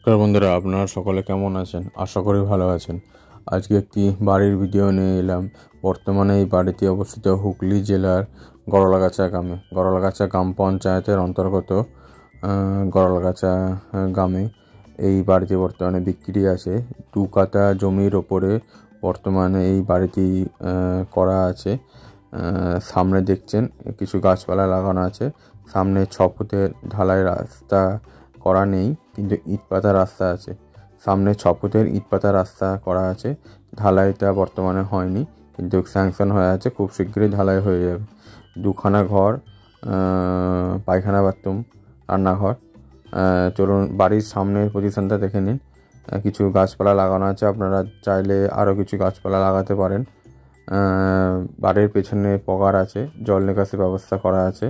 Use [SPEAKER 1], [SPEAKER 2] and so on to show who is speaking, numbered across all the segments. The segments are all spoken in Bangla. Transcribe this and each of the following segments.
[SPEAKER 1] নমস্কার বন্ধুরা, আপনারা সকলে কেমন আছেন? আশা করি ভালো আছেন। আজকে একটি বাড়ির ভিডিও নিয়ে এলাম। বর্তমানে এই বাড়িটি অবস্থিত হুগলি জেলার গড়লাগাছা গ্রামে। গড়লাগাছা গ্রাম পঞ্চায়েতের অন্তর্গত গড়লাগাছা গ্রামে এই বাড়িটি বর্তমানে বিক্রি আছে। 2 কাঠা জমির ওপরে বর্তমানে এই বাড়িটি করা আছে। সামনে দেখছেন কিছু গাছপালা লাগানো আছে। সামনে 6 ফুটের ঢালাই রাস্তা করা নেই, কিন্তু ইট পাতা রাস্তা আছে। সামনে 6 ফুটের ইট পাতা রাস্তা করা আছে। ঢালাইটা বর্তমানে হয়নি, কিন্তু স্যাংশন হয়ে আছে, খুব শীঘ্রই ঢালাই হয়ে যাবে। 2খানা ঘর, পায়খানা, বাথরুম, রান্নাঘর। চলুন বাড়ির সামনের পজিশনটা দেখে নিন। কিছু গাছপালা লাগানো আছে, আপনারা চাইলে আরও কিছু গাছপালা লাগাতে পারেন। বাড়ির পেছনে পগার আছে, জল নিকাশি ব্যবস্থা করা আছে।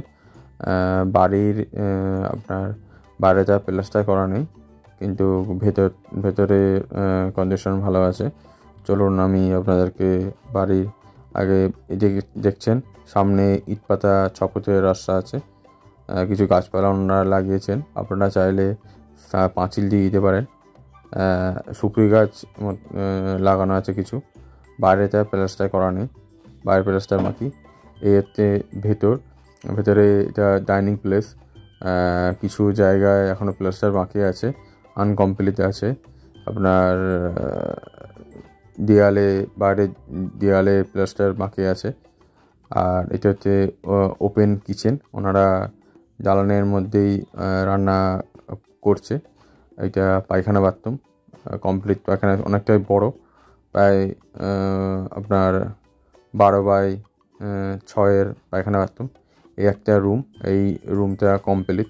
[SPEAKER 1] বাড়ির আপনার বাইরেটা প্লাস্টার করা নেই, কিন্তু ভেতরে কন্ডিশন ভালো আছে। চলুন আমি আপনাদেরকে বাড়ির আগে দেখছেন সামনে ইট পাতা 6 ফুটের রাস্তা আছে। কিছু গাছপালা ওনারা লাগিয়েছেন, আপনারা চাইলে পাঁচিল দিয়ে দিতে পারেন। সুপারি গাছ লাগানো আছে কিছু। বাইরেটা প্লাস্টার করা নেই, বাইরের প্লাস্টার বাকি। এতে ভেতরে এটা ডাইনিং প্লেস। কিছু জায়গায় এখনও প্লাস্টার বাকি আছে, আনকমপ্লিট আছে। আপনার বাইরের দেয়ালে প্লাস্টার বাকি আছে। আর এটা হচ্ছে ওপেন কিচেন, ওনারা জ্বালানের মধ্যেই রান্না করছে। এটা পায়খানা, বাথরুম কমপ্লিট। পায়খানা অনেকটাই বড়, প্রায় আপনার 12x6 পায়খানা, বাথরুম। এই একটা রুম, এই রুমটা কমপ্লিট।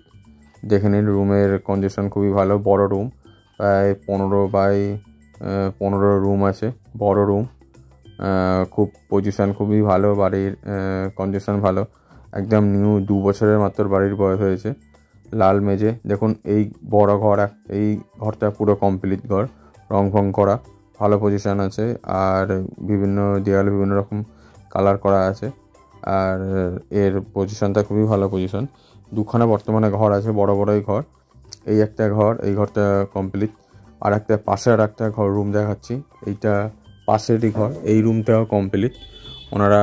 [SPEAKER 1] দেখে নিন, রুমের কন্ডিশন খুবই ভালো। বড় রুম, প্রায় 15x15 রুম আছে, বড় রুম। খুব পজিশন খুবই ভালো, বাড়ির কন্ডিশন ভালো, একদম নিউ। 2 বছরের মাত্র বাড়ির বয়স হয়েছে। লাল মেঝে দেখুন। এই বড় ঘর, এই ঘরটা পুরো কমপ্লিট ঘর, রং ফং করা, ভালো পজিশন আছে। আর বিভিন্ন দেয়ালে বিভিন্ন রকম কালার করা আছে। আর এর পজিশনটা খুবই ভালো পজিশন। 2খানা বর্তমানে ঘর আছে, বড় বড়ই ঘর। এই একটা ঘর, এই ঘরটা কমপ্লিট। আর একটা পাশে আর একটা ঘর রুম দেখাচ্ছি, এইটা পাশেরই ঘর, এই রুমটাও কমপ্লিট। ওনারা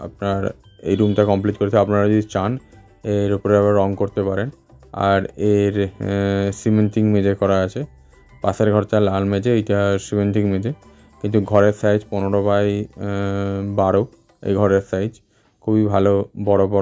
[SPEAKER 1] আপনার এই রুমটা কমপ্লিট করেছে। আপনারা যদি চান এর উপরে আবার রং করতে পারেন। আর এর সিমেন্টিং মেঝে করা আছে। পাশের ঘরটা লাল মেঝে, এইটা সিমেন্টিং মেঝে। কিন্তু ঘরের সাইজ 15x12 এই ঘরের সাইজ, খুবই ভালো, বড় বড়।